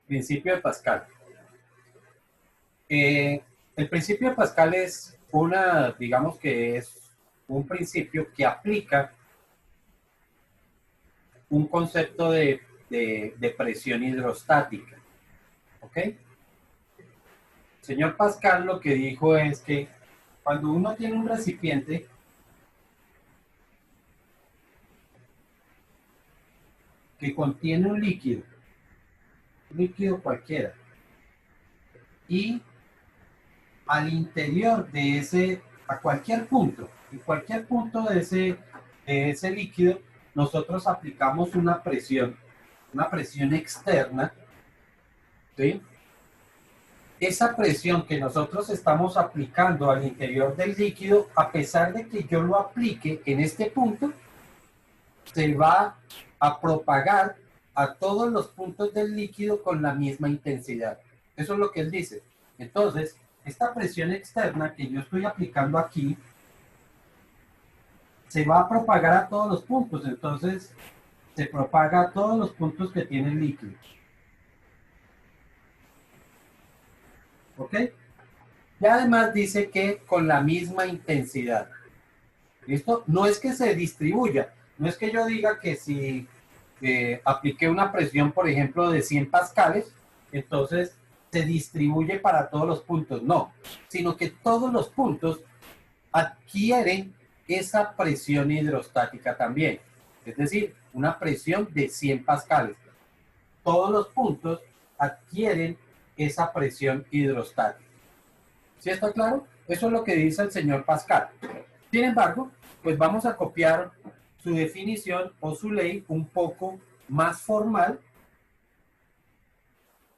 Principio de Pascal. El principio de Pascal es digamos que es un principio que aplica un concepto de presión hidrostática. ¿Ok? Señor Pascal lo que dijo es que cuando uno tiene un recipiente que contiene un líquido cualquiera, y al interior de a cualquier punto, en cualquier punto de ese líquido, nosotros aplicamos una presión externa, ¿sí? Esa presión que nosotros estamos aplicando al interior del líquido, a pesar de que yo lo aplique en este punto, se va a propagar a todos los puntos del líquido con la misma intensidad. Eso es lo que él dice. Entonces, esta presión externa que yo estoy aplicando aquí se va a propagar a todos los puntos. Entonces, se propaga a todos los puntos que tiene el líquido. ¿Ok? Y además dice que con la misma intensidad. ¿Listo? No es que se distribuya. No es que yo diga que si apliqué una presión, por ejemplo, de 100 pascales, entonces se distribuye para todos los puntos. No, sino que todos los puntos adquieren esa presión hidrostática también. Es decir, una presión de 100 pascales. Todos los puntos adquieren esa presión hidrostática. ¿Sí está claro? Eso es lo que dice el señor Pascal. Sin embargo, pues vamos a copiar su definición o su ley un poco más formal,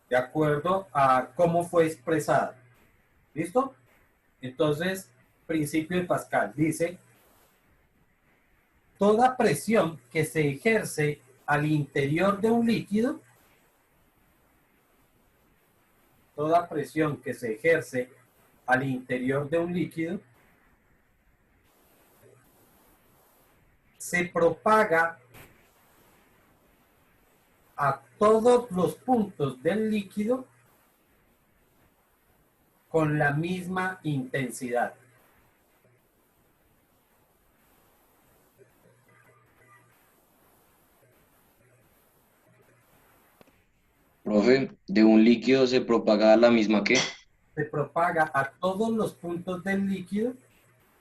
de acuerdo a cómo fue expresada. ¿Listo? Entonces, principio de Pascal dice: toda presión que se ejerce al interior de un líquido, toda presión que se ejerce al interior de un líquido, se propaga a todos los puntos del líquido con la misma intensidad. Profe, de un líquido se propaga la misma que. Se propaga a todos los puntos del líquido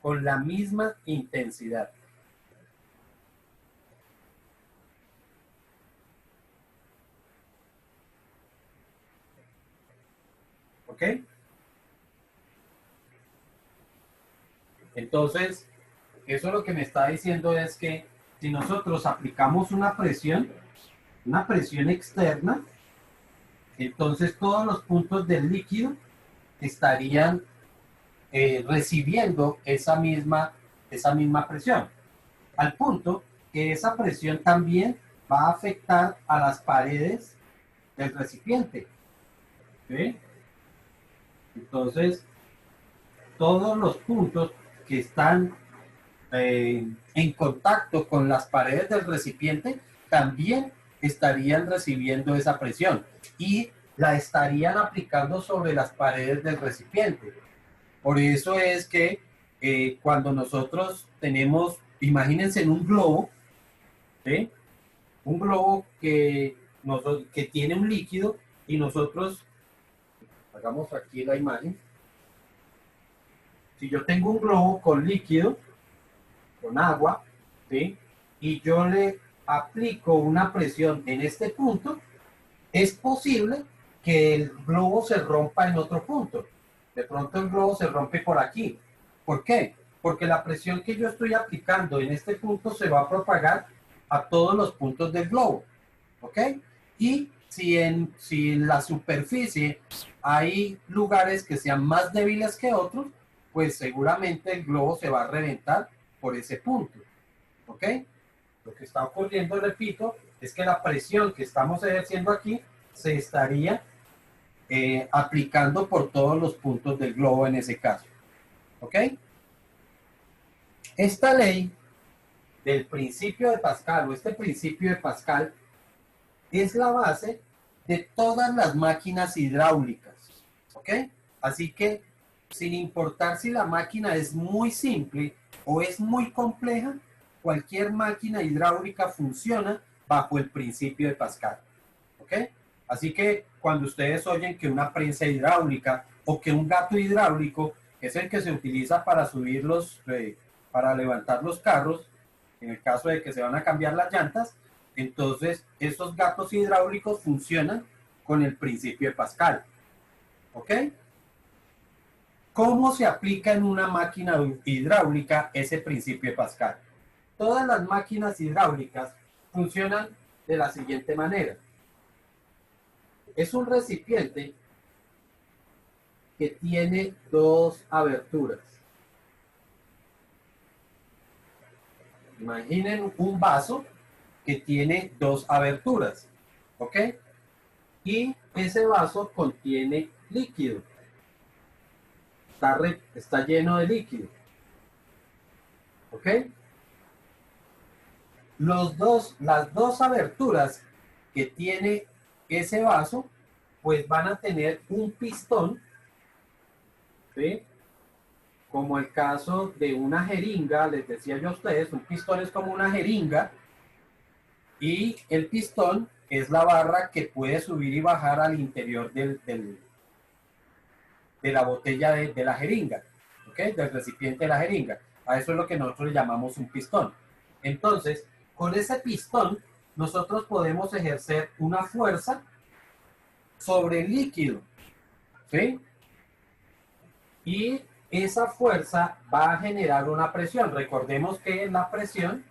con la misma intensidad. ¿Ok? Entonces, eso lo que me está diciendo es que si nosotros aplicamos una presión externa, entonces todos los puntos del líquido estarían recibiendo esa misma presión, al punto que esa presión también va a afectar a las paredes del recipiente. ¿Sí? Entonces, todos los puntos que están en contacto con las paredes del recipiente también estarían recibiendo esa presión y la estarían aplicando sobre las paredes del recipiente. Por eso es que cuando nosotros tenemos, imagínense en un globo, ¿sí? Un globo que tiene un líquido y nosotros, hagamos aquí la imagen, si yo tengo un globo con líquido, con agua, ¿sí? Y yo le aplico una presión en este punto, es posible que el globo se rompa en otro punto. De pronto el globo se rompe por aquí. ¿Por qué? Porque la presión que yo estoy aplicando en este punto se va a propagar a todos los puntos del globo. ¿Ok? Y si en la superficie hay lugares que sean más débiles que otros, pues seguramente el globo se va a reventar por ese punto. ¿Ok? Lo que está ocurriendo, repito, es que la presión que estamos ejerciendo aquí se estaría aplicando por todos los puntos del globo en ese caso. ¿Ok? Esta ley del principio de Pascal o este principio de Pascal es la base de todas las máquinas hidráulicas, ¿ok? Así que, sin importar si la máquina es muy simple o es muy compleja, cualquier máquina hidráulica funciona bajo el principio de Pascal, ¿ok? Así que cuando ustedes oyen que una prensa hidráulica o que un gato hidráulico, que es el que se utiliza para subirlos, para levantar los carros, en el caso de que se van a cambiar las llantas, entonces esos gatos hidráulicos funcionan con el principio de Pascal, ¿ok? ¿Cómo se aplica en una máquina hidráulica ese principio de Pascal? Todas las máquinas hidráulicas funcionan de la siguiente manera. Es un recipiente que tiene dos aberturas. Imaginen un vaso que tiene dos aberturas, ¿ok? Y ese vaso contiene líquido. Está lleno de líquido, ¿ok? Las dos aberturas que tiene ese vaso, pues van a tener un pistón, ¿sí? Como el caso de una jeringa, les decía yo a ustedes, un pistón es como una jeringa y el pistón es la barra que puede subir y bajar al interior de la botella de la jeringa, ¿ok? Del recipiente de la jeringa. A eso es lo que nosotros llamamos un pistón. Entonces, con ese pistón, nosotros podemos ejercer una fuerza sobre el líquido, ¿sí? Y esa fuerza va a generar una presión. Recordemos que la presión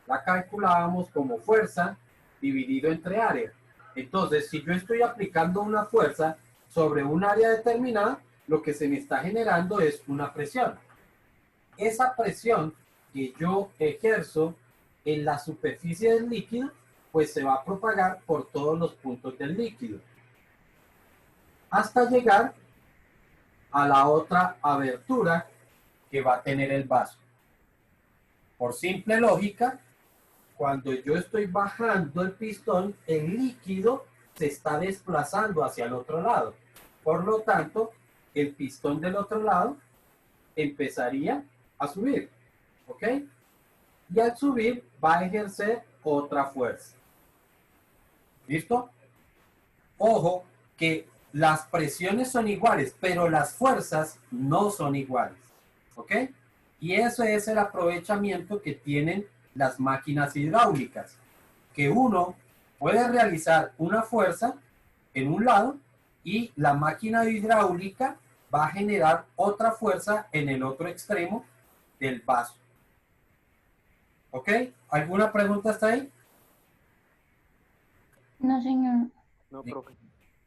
la calculábamos como fuerza dividido entre área. Entonces, si yo estoy aplicando una fuerza sobre un área determinada, lo que se me está generando es una presión. Esa presión que yo ejerzo en la superficie del líquido, pues se va a propagar por todos los puntos del líquido, hasta llegar a la otra abertura que va a tener el vaso. Por simple lógica, cuando yo estoy bajando el pistón, el líquido se está desplazando hacia el otro lado. Por lo tanto, el pistón del otro lado empezaría a subir, ¿ok? Y al subir va a ejercer otra fuerza. ¿Listo? Ojo que las presiones son iguales, pero las fuerzas no son iguales, ¿ok? Y eso es el aprovechamiento que tienen las máquinas hidráulicas, que uno puede realizar una fuerza en un lado y la máquina hidráulica va a generar otra fuerza en el otro extremo del vaso. ¿Ok? ¿Alguna pregunta hasta ahí? No, señor. No, profe.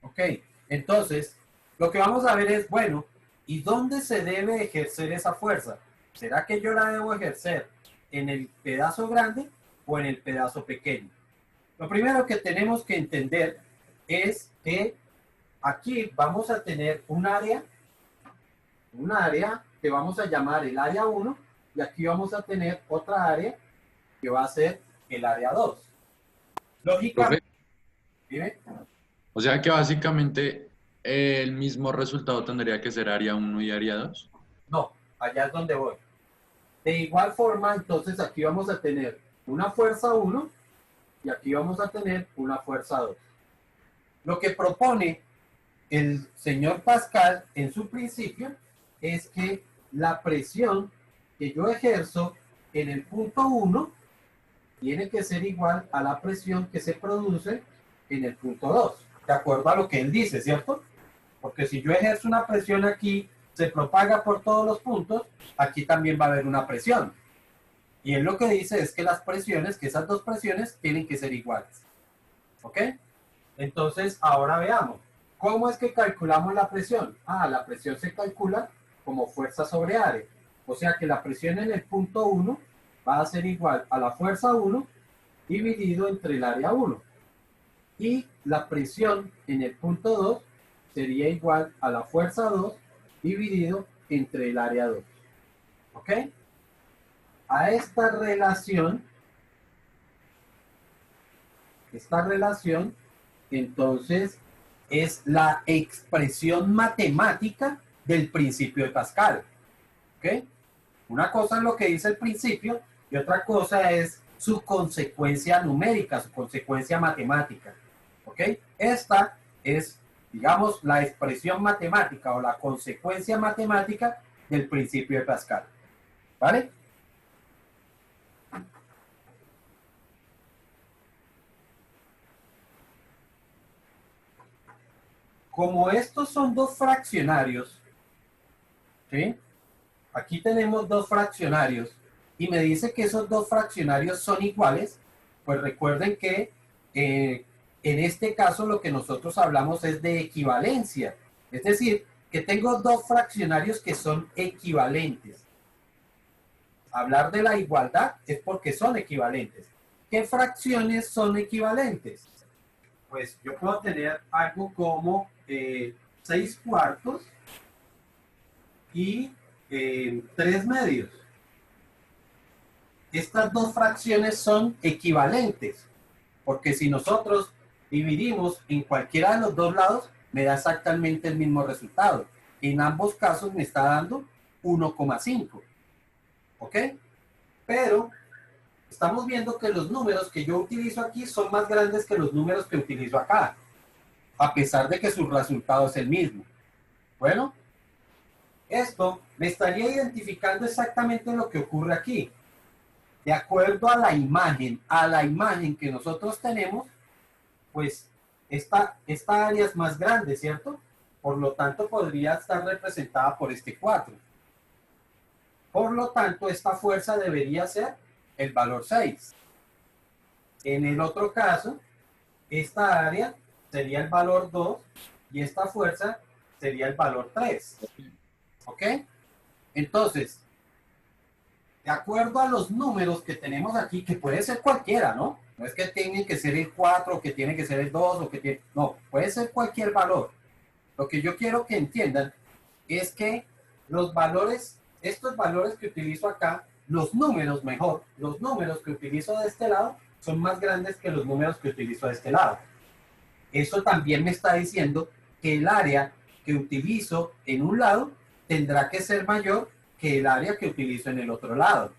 Ok, entonces lo que vamos a ver es, bueno, ¿y dónde se debe ejercer esa fuerza? ¿Será que yo la debo ejercer en el pedazo grande o en el pedazo pequeño? Lo primero que tenemos que entender es que aquí vamos a tener un área que vamos a llamar el área 1 y aquí vamos a tener otra área que va a ser el área 2. Lógicamente, ¿dime? O sea que básicamente el mismo resultado tendría que ser área 1 y área 2. No, allá es donde voy. De igual forma, entonces aquí vamos a tener una fuerza 1 y aquí vamos a tener una fuerza 2. Lo que propone el señor Pascal en su principio es que la presión que yo ejerzo en el punto 1 tiene que ser igual a la presión que se produce en el punto 2, de acuerdo a lo que él dice, ¿cierto? Porque si yo ejerzo una presión aquí, se propaga por todos los puntos, aquí también va a haber una presión. Y él lo que dice es que las presiones, que esas dos presiones tienen que ser iguales. ¿Ok? Entonces, ahora veamos. ¿Cómo es que calculamos la presión? La presión se calcula como fuerza sobre área. O sea que la presión en el punto 1 va a ser igual a la fuerza 1 dividido entre el área 1. Y la presión en el punto 2 sería igual a la fuerza 2 dividido entre el área 2. ¿Ok? A esta relación Entonces, es la expresión matemática del principio de Pascal. ¿Ok? Una cosa es lo que dice el principio y otra cosa es su consecuencia numérica, su consecuencia matemática. ¿Ok? Esta es, digamos, la expresión matemática o la consecuencia matemática del principio de Pascal. ¿Vale? Como estos son dos fraccionarios, ¿sí? Aquí tenemos dos fraccionarios y me dice que esos dos fraccionarios son iguales, pues recuerden que en este caso lo que nosotros hablamos es de equivalencia. Es decir, que tengo dos fraccionarios que son equivalentes. Hablar de la igualdad es porque son equivalentes. ¿Qué fracciones son equivalentes? Pues yo puedo tener algo como 6 cuartos y 3 medios. Estas dos fracciones son equivalentes, porque si nosotros dividimos en cualquiera de los dos lados, me da exactamente el mismo resultado. En ambos casos me está dando 1,5. ¿Ok? Pero estamos viendo que los números que yo utilizo aquí son más grandes que los números que utilizo acá, a pesar de que su resultado es el mismo. Bueno, esto me estaría identificando exactamente lo que ocurre aquí. De acuerdo a la imagen que nosotros tenemos, pues esta área es más grande, ¿cierto? Por lo tanto, podría estar representada por este 4. Por lo tanto, esta fuerza debería ser el valor 6. En el otro caso, esta área sería el valor 2 y esta fuerza sería el valor 3. ¿Ok? Entonces, de acuerdo a los números que tenemos aquí, que puede ser cualquiera, ¿no? No es que tiene que ser el 4, o que tiene que ser el 2, o que tiene... No, puede ser cualquier valor. Lo que yo quiero que entiendan es que los valores, estos valores que utilizo acá, los números mejor, los números que utilizo de este lado, son más grandes que los números que utilizo de este lado. Eso también me está diciendo que el área que utilizo en un lado tendrá que ser mayor que el área que utilizo en el otro lado.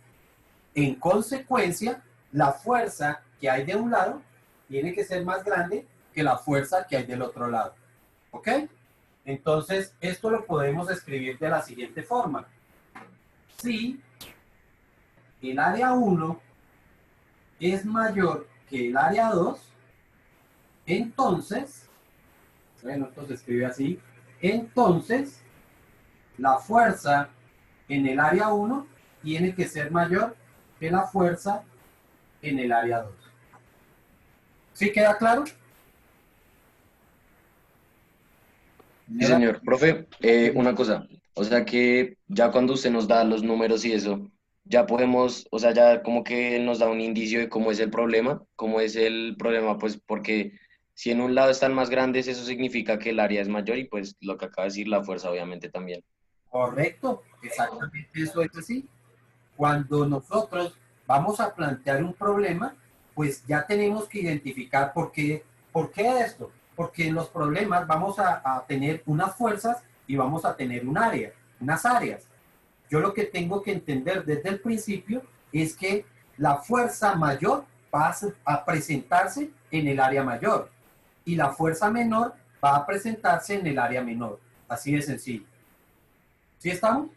En consecuencia, la fuerza que hay de un lado tiene que ser más grande que la fuerza que hay del otro lado. ¿Ok? Entonces, esto lo podemos escribir de la siguiente forma. Si el área 1 es mayor que el área 2, entonces, bueno, esto se escribe así, entonces la fuerza en el área 1 tiene que ser mayor que la fuerza en el área 2. ¿Sí queda claro? Sí, señor. Profe, una cosa, o sea que ya cuando usted nos da los números y eso, ya podemos, o sea, ya como que nos da un indicio de cómo es el problema, pues porque si en un lado están más grandes, eso significa que el área es mayor y pues lo que acaba de decir la fuerza obviamente también. Correcto, exactamente eso es así. Cuando nosotros vamos a plantear un problema, pues ya tenemos que identificar por qué esto. Porque en los problemas vamos a tener unas fuerzas y vamos a tener un área, unas áreas. Yo lo que tengo que entender desde el principio es que la fuerza mayor va a presentarse en el área mayor y la fuerza menor va a presentarse en el área menor. Así de sencillo. ¿Sí estamos?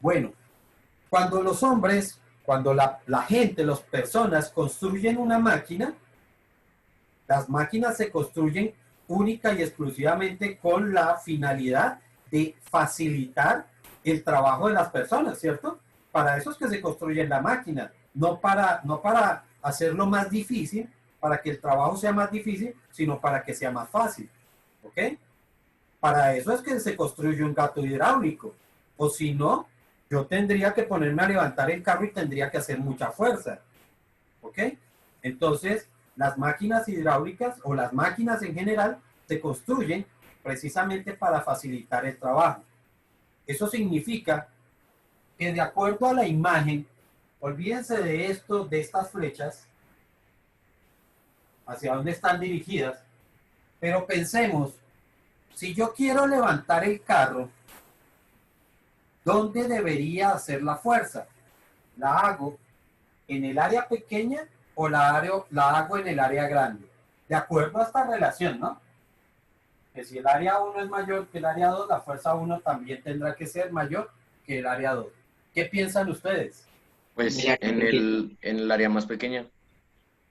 Bueno, cuando los hombres, cuando la gente, las personas construyen una máquina, las máquinas se construyen única y exclusivamente con la finalidad de facilitar el trabajo de las personas, ¿cierto? Para eso es que se construye la máquina, no para hacerlo más difícil, para que el trabajo sea más difícil, sino para que sea más fácil, ¿ok? Para eso es que se construye un gato hidráulico, o si no, yo tendría que ponerme a levantar el carro y tendría que hacer mucha fuerza, ¿ok? Entonces, las máquinas hidráulicas o las máquinas en general se construyen precisamente para facilitar el trabajo. Eso significa que de acuerdo a la imagen, olvídense de esto, de estas flechas, hacia dónde están dirigidas, pero pensemos, si yo quiero levantar el carro, ¿dónde debería hacer la fuerza? ¿La hago en el área pequeña o la hago en el área grande? De acuerdo a esta relación, ¿no? Que si el área 1 es mayor que el área 2, la fuerza 1 también tendrá que ser mayor que el área 2. ¿Qué piensan ustedes? Pues en el área más pequeña.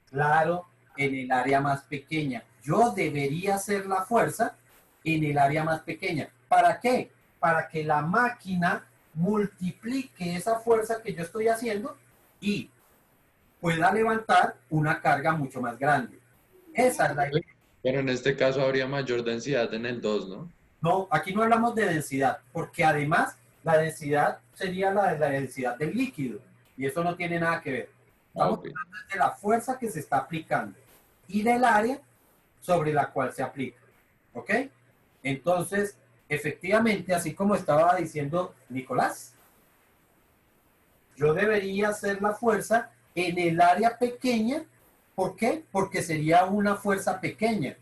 Claro, en el área más pequeña. Yo debería hacer la fuerza en el área más pequeña. ¿Para qué? Para que la máquina multiplique esa fuerza que yo estoy haciendo y pueda levantar una carga mucho más grande. Esa es la idea. Pero en este caso habría mayor densidad en el 2, ¿no? No, aquí no hablamos de densidad, porque además la densidad sería la de la densidad del líquido y eso no tiene nada que ver. Estamos Ok. hablando de la fuerza que se está aplicando y del área sobre la cual se aplica. ¿Ok? Entonces, efectivamente, así como estaba diciendo Nicolás, yo debería hacer la fuerza en el área pequeña. ¿Por qué? Porque sería una fuerza pequeña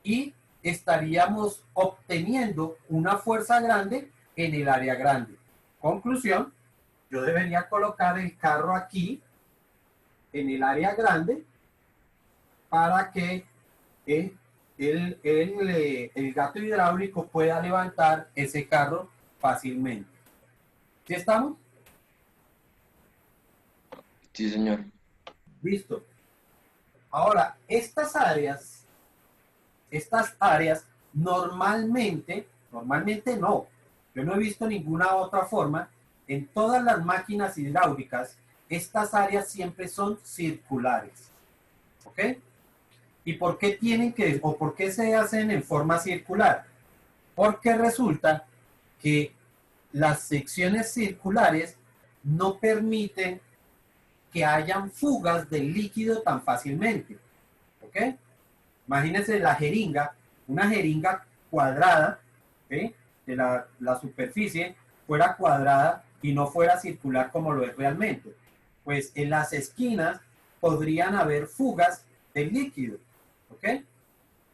y estaríamos obteniendo una fuerza grande en el área grande. Conclusión, yo debería colocar el carro aquí en el área grande para que el gato hidráulico pueda levantar ese carro fácilmente. ¿Sí estamos? Sí, señor. Listo. Ahora, estas áreas normalmente no. Yo no he visto ninguna otra forma. En todas las máquinas hidráulicas, estas áreas siempre son circulares. ¿Ok? ¿Y por qué por qué se hacen en forma circular? Porque resulta que las secciones circulares no permiten que hayan fugas del líquido tan fácilmente. ¿Ok? Imagínense una jeringa cuadrada, ¿sí? De la superficie fuera cuadrada y no fuera circular como lo es realmente. Pues en las esquinas podrían haber fugas del líquido. ¿Ok?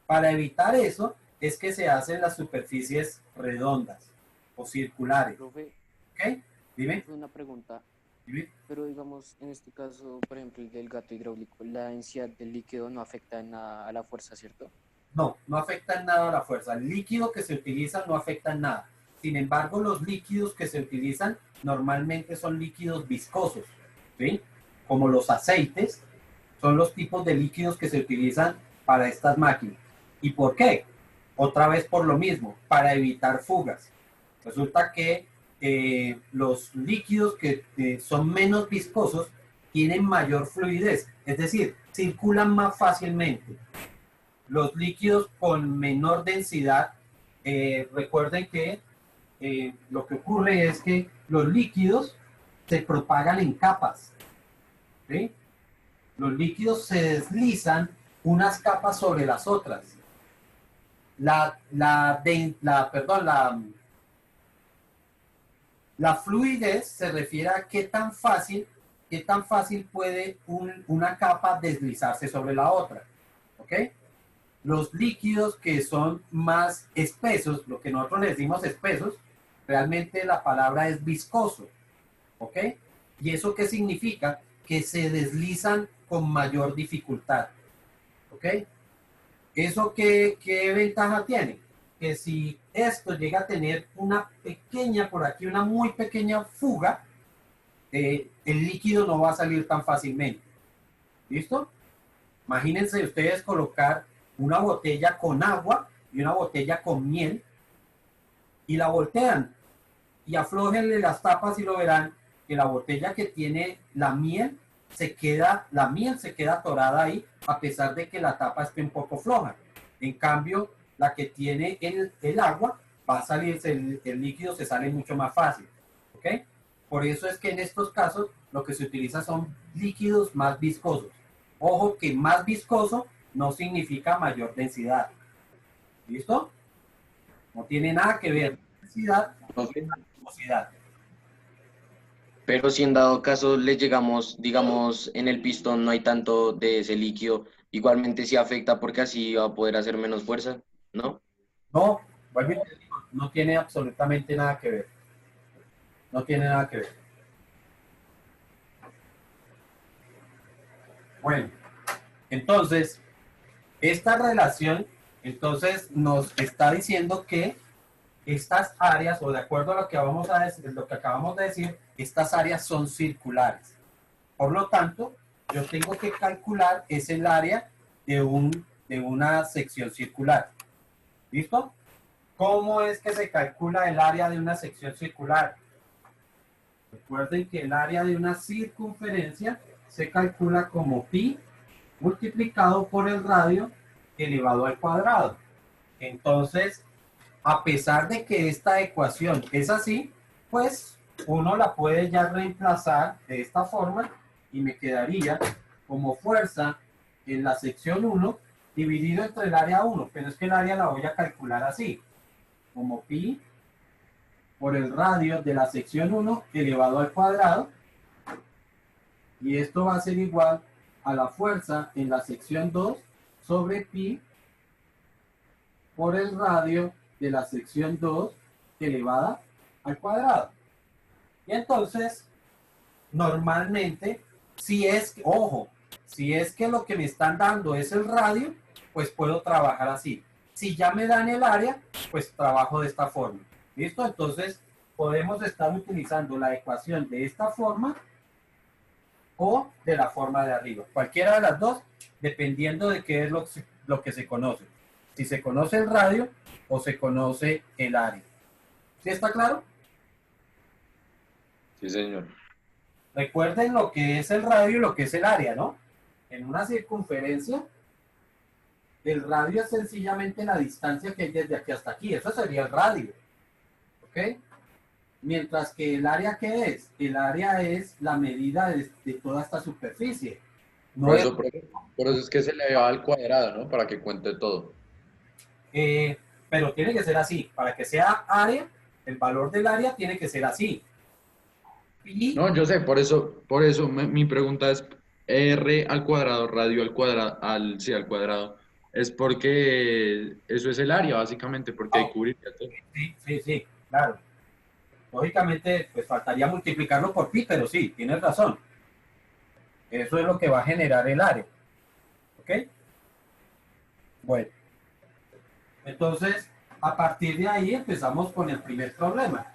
Para evitar eso es que se hacen las superficies redondas o circulares. Profe, ¿Ok? Dime. profe, una pregunta. Dime. Pero digamos, en este caso, por ejemplo, el del gato hidráulico, la densidad del líquido no afecta en nada a la fuerza, ¿cierto? No, no afecta en nada a la fuerza. El líquido que se utiliza no afecta en nada. Sin embargo, los líquidos que se utilizan normalmente son líquidos viscosos, ¿sí? Como los aceites, son los tipos de líquidos que se utilizan para estas máquinas. ¿Y por qué? Otra vez por lo mismo, para evitar fugas. Resulta que los líquidos que son menos viscosos tienen mayor fluidez, es decir, circulan más fácilmente. Los líquidos con menor densidad, recuerden que lo que ocurre es que los líquidos se propagan en capas, ¿sí? Los líquidos se deslizan unas capas sobre las otras. La fluidez se refiere a qué tan fácil puede una capa deslizarse sobre la otra. ¿Ok? Los líquidos que son más espesos, lo que nosotros les decimos espesos, realmente la palabra es viscoso. ¿Ok? ¿Y eso qué significa? Que se deslizan con mayor dificultad. ¿Ok? ¿Eso qué ventaja tiene? Que si esto llega a tener una pequeña, por aquí, una muy pequeña fuga, el líquido no va a salir tan fácilmente. ¿Listo? Imagínense ustedes colocar una botella con agua y una botella con miel y la voltean y aflójenle las tapas y lo verán que la botella que tiene la miel se queda atorada ahí a pesar de que la tapa esté un poco floja. En cambio, la que tiene el agua va a salirse, el líquido se sale mucho más fácil. ¿Ok? Por eso es que en estos casos lo que se utiliza son líquidos más viscosos. Ojo que más viscoso no significa mayor densidad. ¿Listo? No tiene nada que ver densidad con viscosidad. Pero si en dado caso le llegamos, digamos, en el pistón no hay tanto de ese líquido igualmente sí afecta porque así va a poder hacer menos fuerza, ¿no? No, vuelvo y te digo, no tiene absolutamente nada que ver. No tiene nada que ver. Bueno, entonces, esta relación, entonces, nos está diciendo que estas áreas, o de acuerdo a lo que vamos a decir, lo que acabamos de decir, estas áreas son circulares. Por lo tanto, yo tengo que calcular es el área de una sección circular. ¿Listo? ¿Cómo es que se calcula el área de una sección circular? Recuerden que el área de una circunferencia se calcula como pi multiplicado por el radio elevado al cuadrado. Entonces, a pesar de que esta ecuación es así, pues uno la puede ya reemplazar de esta forma y me quedaría como fuerza en la sección 1 dividido entre el área 1, pero es que el área la voy a calcular así, como pi por el radio de la sección 1 elevado al cuadrado, y esto va a ser igual a la fuerza en la sección 2 sobre pi por el radio de la sección 2 elevada al cuadrado. Y entonces, normalmente, si es, ojo, si es que lo que me están dando es el radio, pues puedo trabajar así. Si ya me dan el área, pues trabajo de esta forma. ¿Listo? Entonces, podemos estar utilizando la ecuación de esta forma o de la forma de arriba. Cualquiera de las dos, dependiendo de qué es lo que se conoce. Si se conoce el radio o se conoce el área. ¿Sí está claro? Sí, señor. Recuerden lo que es el radio y lo que es el área, ¿no? En una circunferencia, el radio es sencillamente la distancia que hay desde aquí hasta aquí. Eso sería el radio. ¿Ok? Mientras que el área, ¿qué es? El área es la medida de toda esta superficie. No Por es, eso, por eso es que se le va al cuadrado, ¿no? Para que cuente todo. pero tiene que ser así. Para que sea área, el valor del área tiene que ser así. Y No, yo sé, por eso mi pregunta es R al cuadrado, radio al cuadrado, sí, al cuadrado. Es porque eso es el área, básicamente, porque hay que cubrir todo. sí, claro. Lógicamente, pues faltaría multiplicarlo por pi, pero sí, tienes razón. Eso es lo que va a generar el área. ¿Ok? Bueno, entonces, a partir de ahí empezamos con el primer problema.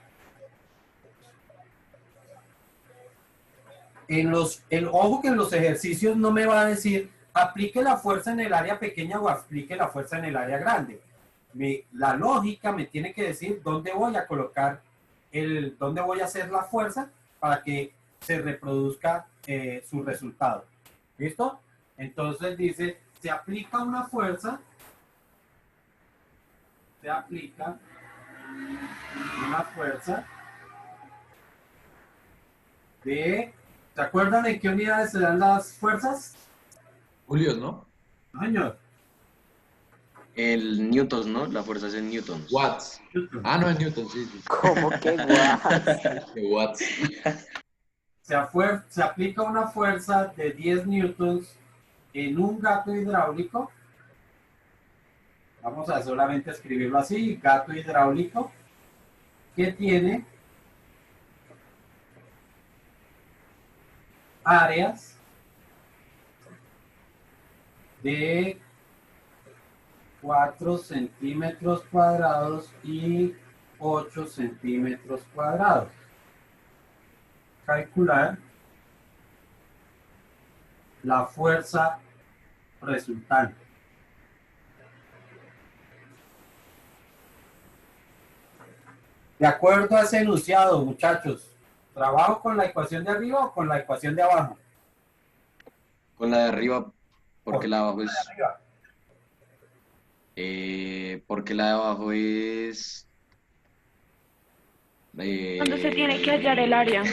Ojo que en los ejercicios no me va a decir aplique la fuerza en el área pequeña o aplique la fuerza en el área grande. La lógica me tiene que decir dónde voy a colocar dónde voy a hacer la fuerza para que se reproduzca su resultado. ¿Listo? Entonces dice, se aplica una fuerza de... ¿Se acuerdan en qué unidades se dan las fuerzas? Julios, ¿no? Años. El newtons, ¿no? La fuerza es en newtons. Watts. Ah, no, es Newton, sí, sí. ¿Cómo que guau? De Watts. Se aplica una fuerza de 10 newtons en un gato hidráulico. Vamos a solamente escribirlo así, gato hidráulico, que tiene áreas de 4 centímetros cuadrados y 8 centímetros cuadrados. Calcular la fuerza resultante. De acuerdo a ese enunciado, muchachos, ¿trabajo con la ecuación de arriba o con la ecuación de abajo? Con la de arriba, porque la de abajo es... Arriba. Porque la de abajo es... Cuando se tiene que hallar el área.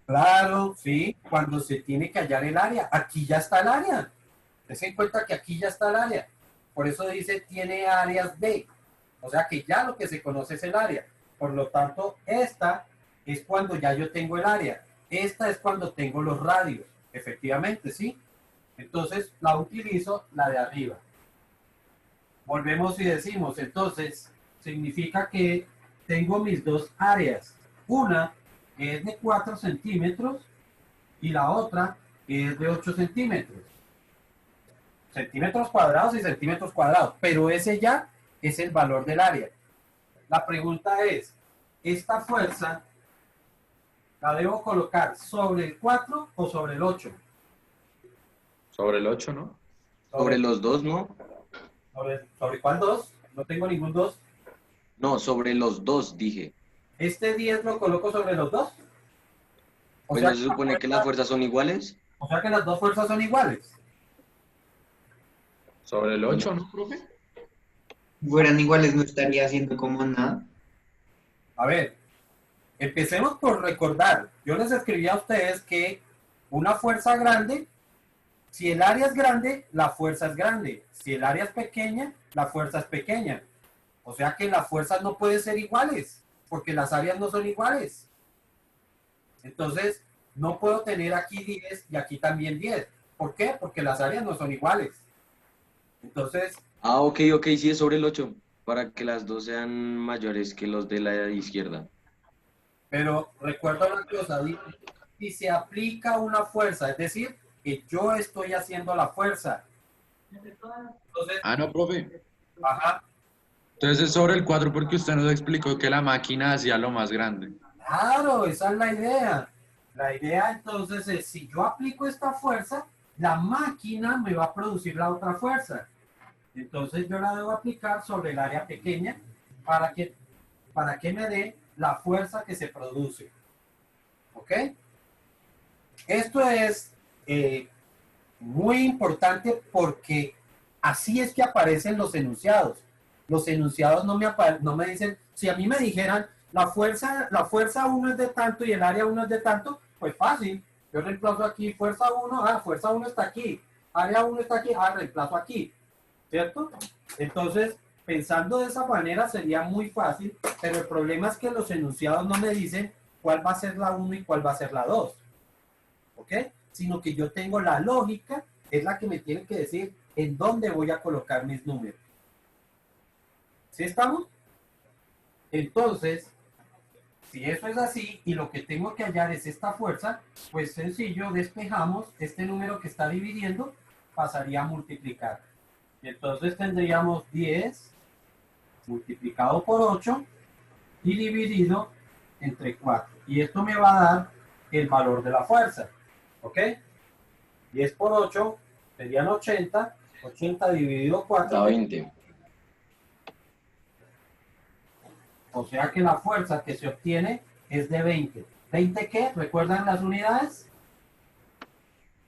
Claro, sí, cuando se tiene que hallar el área. Aquí ya está el área. Ten en cuenta que aquí ya está el área. Por eso dice tiene áreas de. O sea que ya lo que se conoce es el área. Por lo tanto, esta es cuando ya yo tengo el área. Esta es cuando tengo los radios. Efectivamente, ¿sí? Entonces la utilizo la de arriba. Volvemos y decimos, entonces, significa que tengo mis dos áreas. Una que es de 4 centímetros y la otra que es de 8 centímetros. Centímetros cuadrados y centímetros cuadrados. Pero ese ya es el valor del área. La pregunta es, ¿esta fuerza la debo colocar sobre el 4 o sobre el 8? Sobre el 8, ¿no? Sobre los dos, ¿no? ¿Sobre cuál 2? No tengo ningún 2. No, sobre los dos, dije. ¿Este 10 lo coloco sobre los 2? Pues no se supone que las fuerzas son iguales. O sea que las dos fuerzas son iguales. Sobre el 8, ¿no, profe? Si fueran iguales, no estaría haciendo como nada. A ver, empecemos por recordar. Yo les escribí a ustedes que una fuerza grande, si el área es grande, la fuerza es grande. Si el área es pequeña, la fuerza es pequeña. O sea que las fuerzas no pueden ser iguales, porque las áreas no son iguales. Entonces, no puedo tener aquí 10 y aquí también 10. ¿Por qué? Porque las áreas no son iguales. Entonces, Ah, ok, sí es sobre el 8, para que las dos sean mayores que los de la izquierda. pero recuerda una cosa, si se aplica una fuerza, es decir, que yo estoy haciendo la fuerza. Entonces, Ah, no, profe. ajá, Entonces es sobre el 4 porque usted nos explicó que la máquina hacía lo más grande. claro, esa es la idea. La idea entonces es, si yo aplico esta fuerza, la máquina me va a producir la otra fuerza. Entonces yo la debo aplicar sobre el área pequeña para que me dé la fuerza que se produce. ¿Ok? Esto es muy importante porque así es que aparecen los enunciados. Los enunciados no me dicen, si a mí me dijeran la fuerza 1 es de tanto y el área 1 es de tanto, pues fácil. Yo reemplazo aquí fuerza 1, fuerza 1 está aquí, área 1 está aquí, reemplazo aquí. ¿Cierto? Entonces, pensando de esa manera sería muy fácil, pero el problema es que los enunciados no me dicen cuál va a ser la 1 y cuál va a ser la 2. ¿Ok? Sino que yo tengo la lógica, es la que me tiene que decir en dónde voy a colocar mis números. ¿Sí estamos? Entonces, si eso es así y lo que tengo que hallar es esta fuerza, pues sencillo, despejamos este número que está dividiendo, pasaría a multiplicar. Y entonces tendríamos 10 multiplicado por 8 y dividido entre 4. Y esto me va a dar el valor de la fuerza. ¿Ok? 10 por 8 serían 80. 80 dividido 4. Da 20. O sea que la fuerza que se obtiene es de 20. ¿20 qué? ¿Recuerdan las unidades?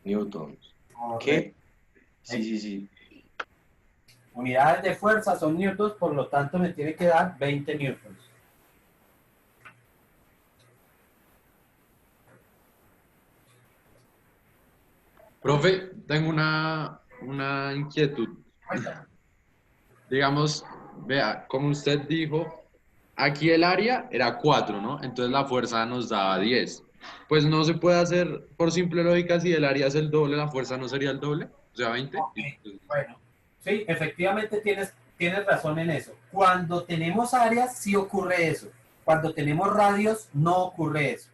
Newtons. Correcto. ¿Qué? Sí. Unidades de fuerza son newtons, por lo tanto me tiene que dar 20 newtons. Profe, tengo una inquietud. Digamos, vea, como usted dijo, aquí el área era 4, ¿no? Entonces la fuerza nos daba 10. Pues no se puede hacer por simple lógica, si el área es el doble, la fuerza no sería el doble, o sea, 20. Ok, bueno, sí, efectivamente tienes razón en eso. Cuando tenemos áreas, sí ocurre eso. Cuando tenemos radios, no ocurre eso.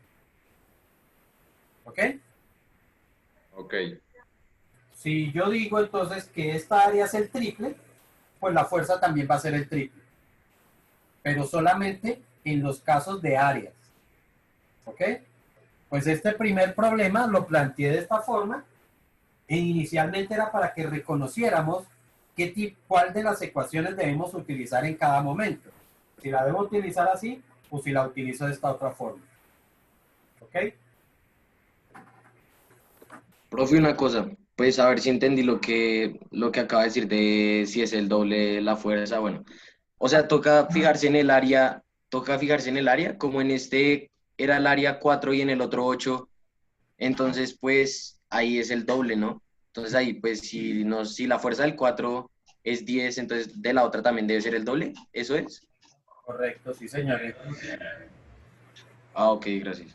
¿Ok? Ok. Si yo digo entonces que esta área es el triple, pues la fuerza también va a ser el triple. Pero solamente en los casos de áreas. ¿Ok? Pues este primer problema lo planteé de esta forma e inicialmente era para que reconociéramos cuál de las ecuaciones debemos utilizar en cada momento. Si la debo utilizar así o si la utilizo de esta otra forma. ¿Ok? Profe, una cosa, pues a ver si entendí lo que acaba de decir de si es el doble la fuerza, bueno. O sea, toca fijarse en el área, como en este era el área 4 y en el otro 8, entonces pues ahí es el doble, ¿no? Entonces ahí pues si la fuerza del 4 es 10, entonces de la otra también debe ser el doble, ¿eso es? Correcto, sí, señores. Ah, ok, gracias.